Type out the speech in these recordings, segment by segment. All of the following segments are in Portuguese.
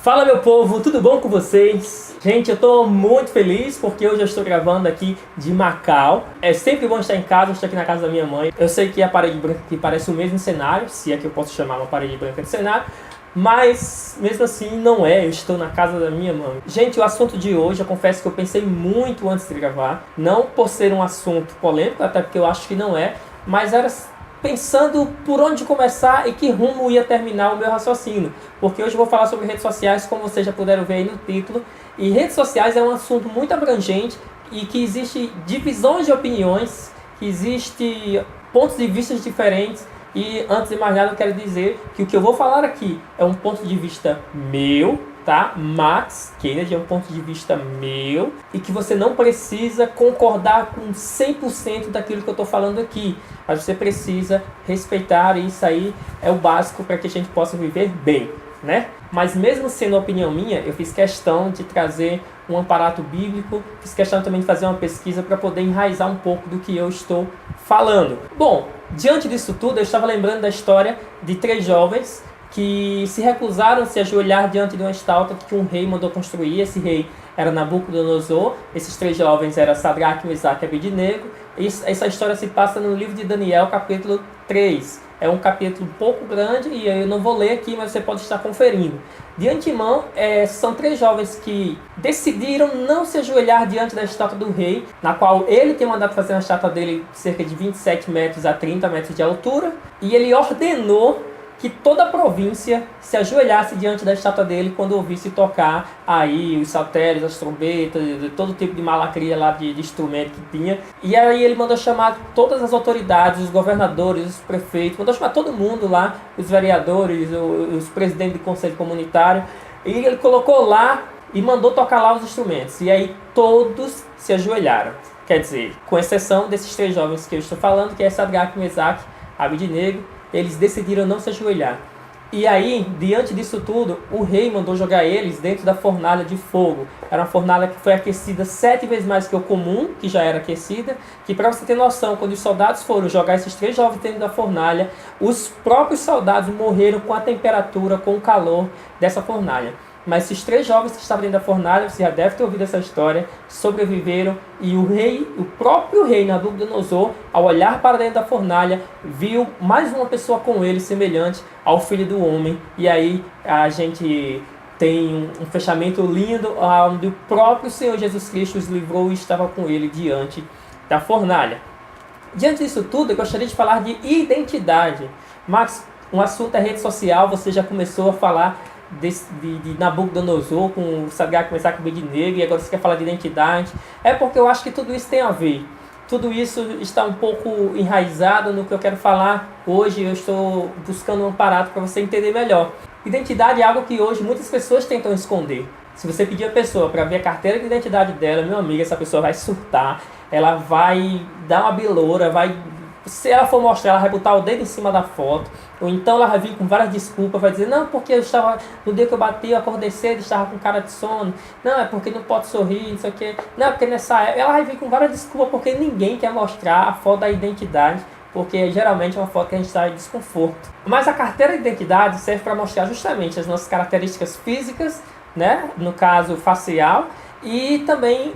Fala meu povo, tudo bom com vocês? Gente, eu tô muito feliz porque hoje eu estou gravando aqui de Macau. É sempre bom estar em casa, eu estou aqui na casa da minha mãe. Eu sei que a parede branca aqui parece o mesmo cenário, se é que eu posso chamar uma parede branca de cenário, mas mesmo assim não é, eu estou na casa da minha mãe. Gente, o assunto de hoje, eu confesso que eu pensei muito antes de gravar, não por ser um assunto polêmico, até porque eu acho que não é, mas era pensando por onde começar e que rumo ia terminar o meu raciocínio. Porque hoje eu vou falar sobre redes sociais, como vocês já puderam ver aí no título. E redes sociais é um assunto muito abrangente e que existe divisões de opiniões, que existe pontos de vista diferentes. E antes de mais nada eu quero dizer que o que eu vou falar aqui é um ponto de vista meu, tá? Max Kennedy, é um ponto de vista meu e que você não precisa concordar com 100% daquilo que eu estou falando aqui, mas você precisa respeitar, e isso aí é o básico para que a gente possa viver bem, né? Mas mesmo sendo a opinião minha, eu fiz questão de trazer um aparato bíblico, fiz questão também de fazer uma pesquisa para poder enraizar um pouco do que eu estou falando. Bom, diante disso tudo, eu estava lembrando da história de 3 jovens que se recusaram a se ajoelhar diante de uma estátua que um rei mandou construir. Esse rei era Nabucodonosor. Esses 3 jovens eram Sadraque, Mesaque e Abednego. Essa história se passa no livro de Daniel, capítulo 3. É um capítulo um pouco grande e eu não vou ler aqui, mas você pode estar conferindo. De antemão, são 3 jovens que decidiram não se ajoelhar diante da estátua do rei, na qual ele tem mandado fazer uma estátua dele de cerca de 27 metros a 30 metros de altura, e ele ordenou que toda a província se ajoelhasse diante da estátua dele quando ouvisse tocar aí os saltérios, as trombetas, todo tipo de malacria lá de instrumento que tinha. E aí ele mandou chamar todas as autoridades, os governadores, os prefeitos, mandou chamar todo mundo lá, os vereadores, os presidentes do conselho comunitário, e ele colocou lá e mandou tocar lá os instrumentos. E aí todos se ajoelharam. Quer dizer, com exceção desses 3 jovens que eu estou falando, que é Sadraque, Mesaque, Abednego, eles decidiram não se ajoelhar. E aí, diante disso tudo, o rei mandou jogar eles dentro da fornalha de fogo. Era uma fornalha que foi aquecida 7 vezes mais que o comum, que já era aquecida. Que, para você ter noção, quando os soldados foram jogar esses 3 jovens dentro da fornalha, os próprios soldados morreram com a temperatura, com o calor dessa fornalha. Mas esses 3 jovens que estavam dentro da fornalha, você já deve ter ouvido essa história, sobreviveram, e o próprio rei Nabucodonosor, ao olhar para dentro da fornalha, viu mais uma pessoa com ele, semelhante ao Filho do Homem. E aí a gente tem um fechamento lindo, onde o próprio Senhor Jesus Cristo os livrou e estava com ele diante da fornalha. Diante disso tudo, eu gostaria de falar de identidade. Max, um assunto é rede social, você já começou a falar de Nabucodonosor com o Sadraque, Mesaque e Abednego, e agora você quer falar de identidade. É porque eu acho que tudo isso tem a ver. Tudo isso está um pouco enraizado no que eu quero falar hoje. Eu estou buscando um aparato para você entender melhor. Identidade é algo que hoje muitas pessoas tentam esconder. Se você pedir a pessoa para ver a carteira de identidade dela, meu amigo, essa pessoa vai surtar, ela vai dar uma biloura, se ela for mostrar, ela vai botar o dedo em cima da foto, ou então ela vai vir com várias desculpas, vai dizer, não, porque no dia que eu bati, eu acordei cedo, estava com cara de sono, não, é porque não pode sorrir, não sei o que, não, é porque nessa época, ela vai vir com várias desculpas, porque ninguém quer mostrar a foto da identidade, porque geralmente é uma foto que a gente está em desconforto. Mas a carteira de identidade serve para mostrar justamente as nossas características físicas, né, no caso facial, e também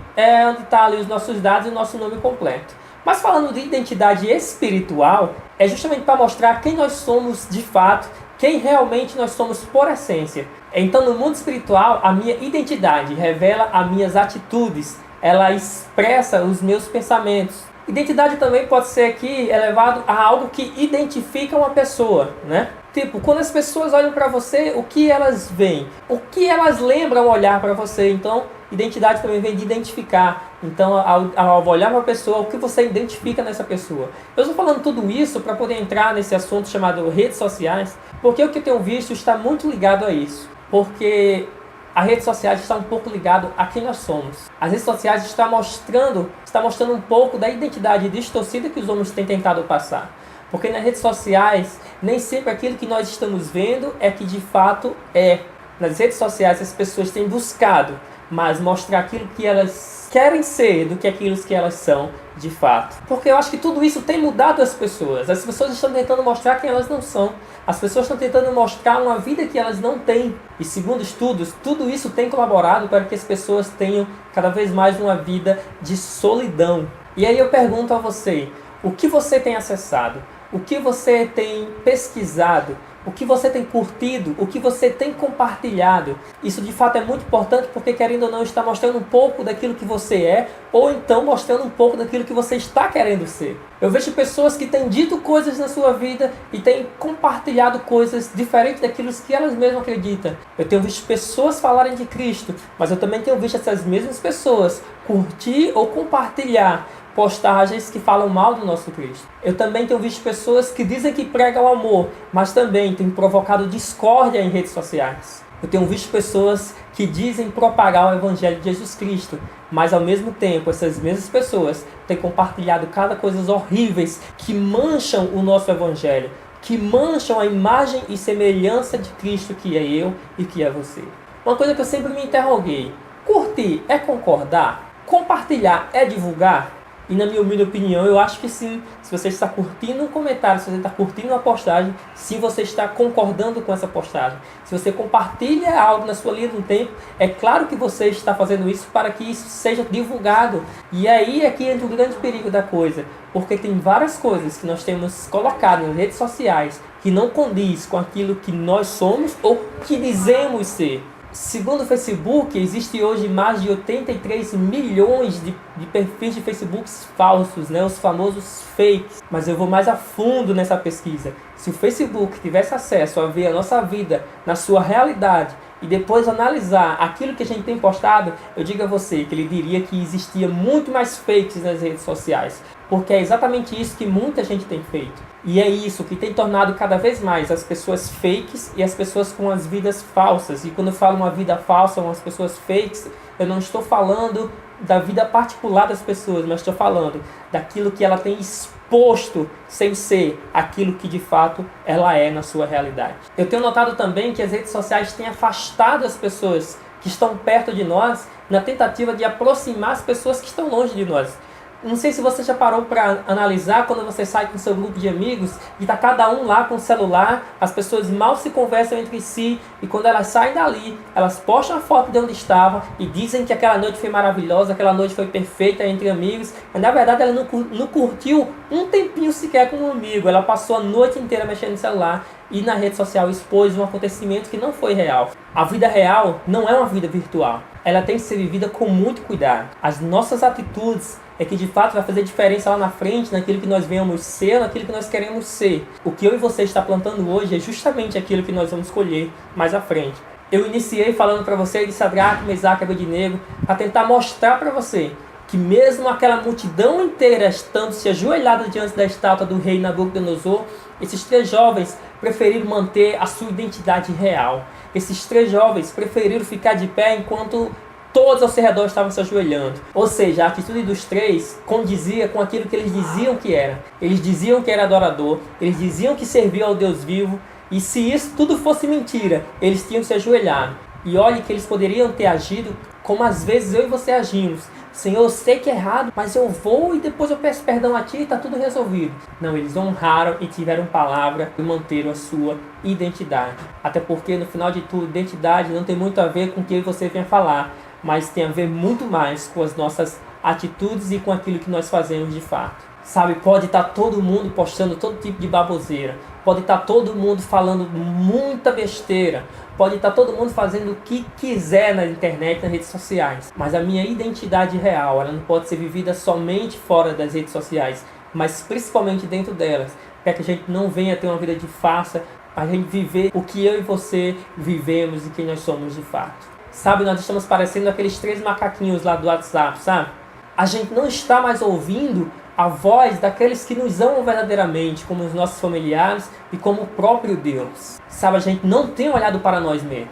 onde está ali os nossos dados e o nosso nome completo. Mas falando de identidade espiritual, é justamente para mostrar quem nós somos de fato, quem realmente nós somos por essência. Então, no mundo espiritual, a minha identidade revela as minhas atitudes, ela expressa os meus pensamentos. Identidade também pode ser aqui elevado a algo que identifica uma pessoa, né? Tipo, quando as pessoas olham para você, o que elas veem? O que elas lembram ao olhar para você? Então, identidade também vem de identificar. Então, ao olhar para a pessoa, o que você identifica nessa pessoa? Eu estou falando tudo isso para poder entrar nesse assunto chamado redes sociais, porque o que eu tenho visto está muito ligado a isso. Porque as redes sociais estão um pouco ligado a quem nós somos. As redes sociais estão mostrando um pouco da identidade distorcida que os homens têm tentado passar. Porque nas redes sociais, nem sempre aquilo que nós estamos vendo é que de fato é. Nas redes sociais, as pessoas têm buscado, mas mostrar aquilo que elas querem ser do que aquilo que elas são de fato. Porque eu acho que tudo isso tem mudado as pessoas. As pessoas estão tentando mostrar quem elas não são. As pessoas estão tentando mostrar uma vida que elas não têm. E segundo estudos, tudo isso tem colaborado para que as pessoas tenham cada vez mais uma vida de solidão. E aí eu pergunto a você, o que você tem acessado? O que você tem pesquisado? O que você tem curtido? O que você tem compartilhado? Isso de fato é muito importante porque, querendo ou não, está mostrando um pouco daquilo que você é, ou então mostrando um pouco daquilo que você está querendo ser. Eu vejo pessoas que têm dito coisas na sua vida e têm compartilhado coisas diferentes daquilo que elas mesmas acreditam. Eu tenho visto pessoas falarem de Cristo, mas eu também tenho visto essas mesmas pessoas curtir ou compartilhar postagens que falam mal do nosso Cristo. Eu também tenho visto pessoas que dizem que pregam o amor, mas também têm provocado discórdia em redes sociais. Eu tenho visto pessoas que dizem propagar o Evangelho de Jesus Cristo, mas ao mesmo tempo essas mesmas pessoas têm compartilhado cada coisas horríveis que mancham o nosso Evangelho, que mancham a imagem e semelhança de Cristo que é eu e que é você. Uma coisa que eu sempre me interroguei: curtir é concordar? Compartilhar é divulgar? E na minha humilde opinião, eu acho que sim. Se você está curtindo um comentário, se você está curtindo uma postagem, sim, você está concordando com essa postagem. Se você compartilha algo na sua linha do tempo, é claro que você está fazendo isso para que isso seja divulgado. E aí é que entra o grande perigo da coisa. Porque tem várias coisas que nós temos colocado nas redes sociais que não condiz com aquilo que nós somos ou que dizemos ser. Segundo o Facebook, existe hoje mais de 83 milhões de perfis de Facebook falsos, né? Os famosos fakes. Mas eu vou mais a fundo nessa pesquisa. Se o Facebook tivesse acesso a ver a nossa vida na sua realidade e depois analisar aquilo que a gente tem postado, eu digo a você que ele diria que existia muito mais fakes nas redes sociais. Porque é exatamente isso que muita gente tem feito. E é isso que tem tornado cada vez mais as pessoas fakes e as pessoas com as vidas falsas. E quando eu falo uma vida falsa, umas pessoas fakes, eu não estou falando da vida particular das pessoas, mas estou falando daquilo que ela tem exposto sem ser aquilo que de fato ela é na sua realidade. Eu tenho notado também que as redes sociais têm afastado as pessoas que estão perto de nós na tentativa de aproximar as pessoas que estão longe de nós. Não sei se você já parou para analisar quando você sai com seu grupo de amigos e está cada um lá com o celular, as pessoas mal se conversam entre si e quando elas saem dali, elas postam a foto de onde estavam e dizem que aquela noite foi maravilhosa, aquela noite foi perfeita entre amigos, mas na verdade ela não curtiu um tempinho sequer com um amigo, ela passou a noite inteira mexendo no celular e na rede social expôs um acontecimento que não foi real. A vida real não é uma vida virtual, ela tem que ser vivida com muito cuidado. As nossas atitudes é que de fato vai fazer diferença lá na frente, naquilo que nós venhamos ser, naquilo que nós queremos ser. O que eu e você está plantando hoje é justamente aquilo que nós vamos colher mais à frente. Eu iniciei falando para você de Sadraque, Mesaque e Abednego para tentar mostrar para você que mesmo aquela multidão inteira estando se ajoelhada diante da estátua do rei Nabucodonosor, esses 3 jovens preferiram manter a sua identidade real. Esses 3 jovens preferiram ficar de pé enquanto todos ao seu redor estavam se ajoelhando. Ou seja, a atitude dos 3 condizia com aquilo que eles diziam que era. Eles diziam que era adorador, eles diziam que servia ao Deus vivo, e se isso tudo fosse mentira, eles tinham se ajoelhado. E olhe que eles poderiam ter agido como às vezes eu e você agimos. Senhor, eu sei que é errado, mas eu vou e depois eu peço perdão a Ti e está tudo resolvido. Não, eles honraram e tiveram palavra e manteram a sua identidade. Até porque no final de tudo, identidade não tem muito a ver com o que você vem falar, mas tem a ver muito mais com as nossas atitudes e com aquilo que nós fazemos de fato. Sabe, pode estar todo mundo postando todo tipo de baboseira, pode estar todo mundo falando muita besteira, pode estar todo mundo fazendo o que quiser na internet, nas redes sociais, mas a minha identidade real, ela não pode ser vivida somente fora das redes sociais, mas principalmente dentro delas, para que a gente não venha ter uma vida de farsa, para a gente viver o que eu e você vivemos e quem nós somos de fato. Sabe, nós estamos parecendo aqueles 3 macaquinhos lá do WhatsApp, sabe? A gente não está mais ouvindo a voz daqueles que nos amam verdadeiramente, como os nossos familiares e como o próprio Deus. Sabe, a gente não tem olhado para nós mesmos.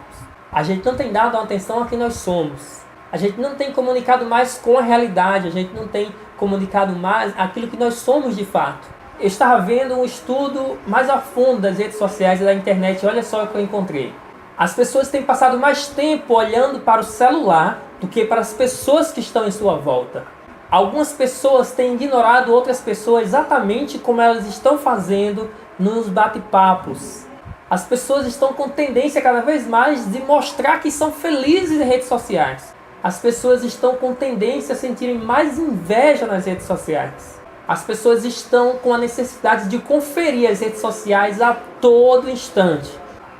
A gente não tem dado atenção a quem nós somos. A gente não tem comunicado mais com a realidade. A gente não tem comunicado mais aquilo que nós somos de fato. Eu estava vendo um estudo mais a fundo das redes sociais e da internet. Olha só o que eu encontrei. As pessoas têm passado mais tempo olhando para o celular do que para as pessoas que estão em sua volta. Algumas pessoas têm ignorado outras pessoas exatamente como elas estão fazendo nos bate-papos. As pessoas estão com tendência cada vez mais de mostrar que são felizes em redes sociais. As pessoas estão com tendência a sentirem mais inveja nas redes sociais. As pessoas estão com a necessidade de conferir as redes sociais a todo instante.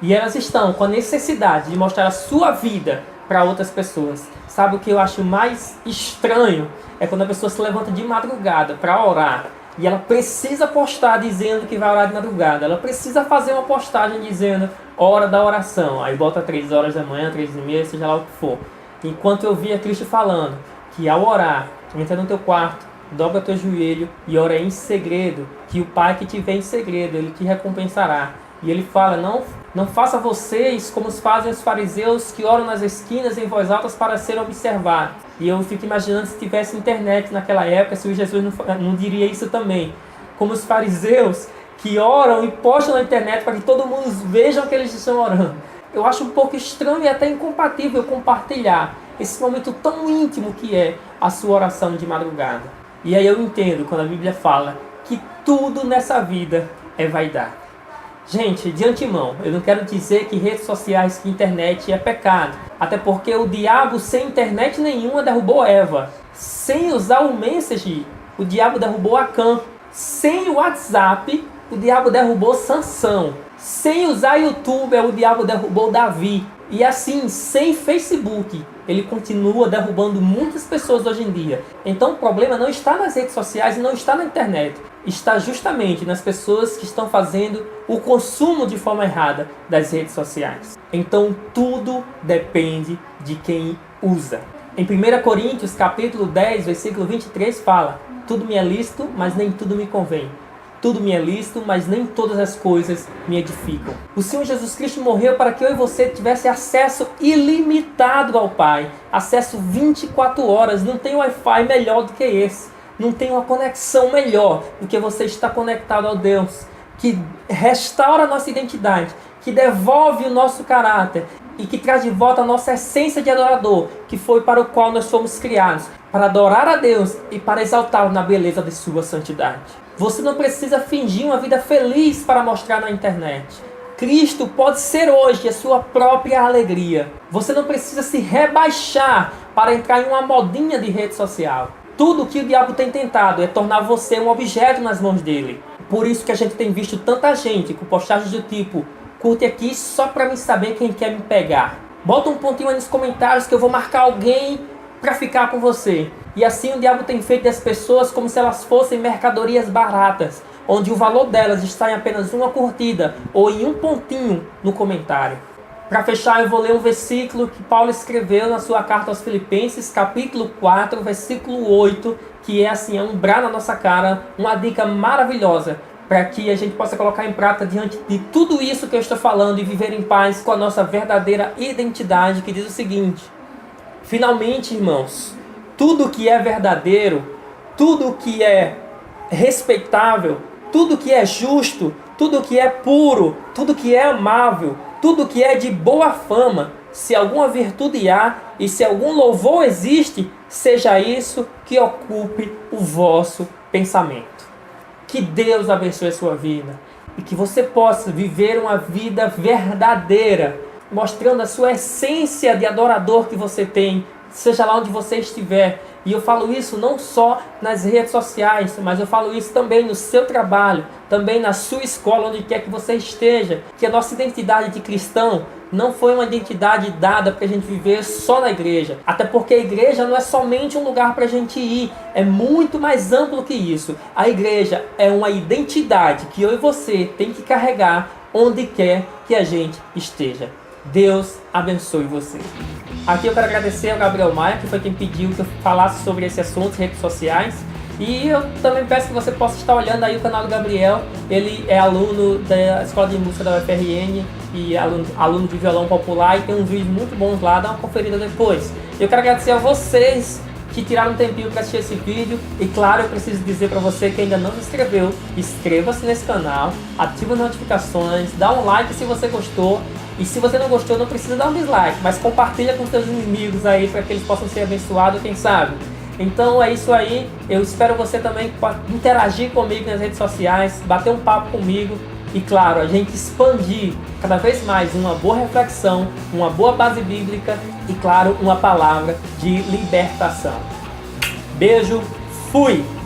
E elas estão com a necessidade de mostrar a sua vida para outras pessoas. Sabe o que eu acho mais estranho? É quando a pessoa se levanta de madrugada para orar e ela precisa postar dizendo que vai orar de madrugada. Ela precisa fazer uma postagem dizendo hora da oração. Aí bota 3 horas da manhã, 3h30, seja lá o que for. Enquanto eu via Cristo falando que ao orar, entra no teu quarto, dobra o teu joelho e ora em segredo, que o Pai que te vê em segredo, Ele te recompensará. E Ele fala, não faça vocês como fazem os fariseus que oram nas esquinas em voz alta para serem observados. E eu fico imaginando se tivesse internet naquela época, se o Jesus não diria isso também. Como os fariseus que oram e postam na internet para que todo mundo veja que eles estão orando. Eu acho um pouco estranho e até incompatível compartilhar esse momento tão íntimo que é a sua oração de madrugada. E aí eu entendo quando a Bíblia fala que tudo nessa vida é vaidade. Gente, de antemão, eu não quero dizer que redes sociais, que internet é pecado. Até porque o diabo sem internet nenhuma derrubou Eva. Sem usar o Messenger, o diabo derrubou Acã. Sem o WhatsApp, o diabo derrubou Sansão. Sem usar YouTube, o diabo derrubou Davi. E assim, sem Facebook, ele continua derrubando muitas pessoas hoje em dia. Então o problema não está nas redes sociais e não está na internet. Está justamente nas pessoas que estão fazendo o consumo de forma errada das redes sociais. Então tudo depende de quem usa. Em 1 Coríntios capítulo 10, versículo 23 fala: tudo me é lícito, mas nem tudo me convém. Tudo me é lícito, mas nem todas as coisas me edificam. O Senhor Jesus Cristo morreu para que eu e você tivesse acesso ilimitado ao Pai. Acesso 24 horas. Não tem Wi-Fi melhor do que esse. Não tem uma conexão melhor do que você estar conectado ao Deus. Que restaura a nossa identidade. Que devolve o nosso caráter. E que traz de volta a nossa essência de adorador. Que foi para o qual nós fomos criados. Para adorar a Deus e para exaltá-lo na beleza de sua santidade. Você não precisa fingir uma vida feliz para mostrar na internet. Cristo pode ser hoje a sua própria alegria. Você não precisa se rebaixar para entrar em uma modinha de rede social. Tudo que o diabo tem tentado é tornar você um objeto nas mãos dele. Por isso que a gente tem visto tanta gente com postagens do tipo: curte aqui só para me saber quem quer me pegar. Bota um pontinho aí nos comentários que eu vou marcar alguém para ficar com você. E assim o diabo tem feito das pessoas como se elas fossem mercadorias baratas, onde o valor delas está em apenas uma curtida ou em um pontinho no comentário. Para fechar, eu vou ler um versículo que Paulo escreveu na sua carta aos Filipenses, capítulo 4, versículo 8, que é assim, um brá na nossa cara, uma dica maravilhosa para que a gente possa colocar em prática diante de tudo isso que eu estou falando e viver em paz com a nossa verdadeira identidade, que diz o seguinte: finalmente, irmãos, tudo que é verdadeiro, tudo que é respeitável, tudo que é justo, tudo que é puro, tudo que é amável, tudo que é de boa fama, se alguma virtude há e se algum louvor existe, seja isso que ocupe o vosso pensamento. Que Deus abençoe a sua vida e que você possa viver uma vida verdadeira, mostrando a sua essência de adorador que você tem, seja lá onde você estiver. E eu falo isso não só nas redes sociais, mas eu falo isso também no seu trabalho, também na sua escola, onde quer que você esteja. Que a nossa identidade de cristão não foi uma identidade dada para a gente viver só na igreja. Até porque a igreja não é somente um lugar para a gente ir, é muito mais amplo que isso. A igreja é uma identidade que eu e você tem que carregar onde quer que a gente esteja. Deus abençoe você. Aqui eu quero agradecer ao Gabriel Maia, que foi quem pediu que eu falasse sobre esse assunto, redes sociais. E eu também peço que você possa estar olhando aí o canal do Gabriel. Ele é aluno da Escola de Música da UFRN e aluno de violão popular, e tem uns vídeos muito bons lá, dá uma conferida depois. Eu quero agradecer a vocês que tiraram um tempinho para assistir esse vídeo. E claro, eu preciso dizer para você que ainda não se inscreveu, inscreva-se nesse canal, ativa as notificações, dá um like se você gostou. E se você não gostou, não precisa dar um dislike, mas compartilha com seus inimigos aí para que eles possam ser abençoados, quem sabe. Então é isso aí, eu espero você também interagir comigo nas redes sociais, bater um papo comigo e claro, a gente expandir cada vez mais uma boa reflexão, uma boa base bíblica e claro, uma palavra de libertação. Beijo, fui!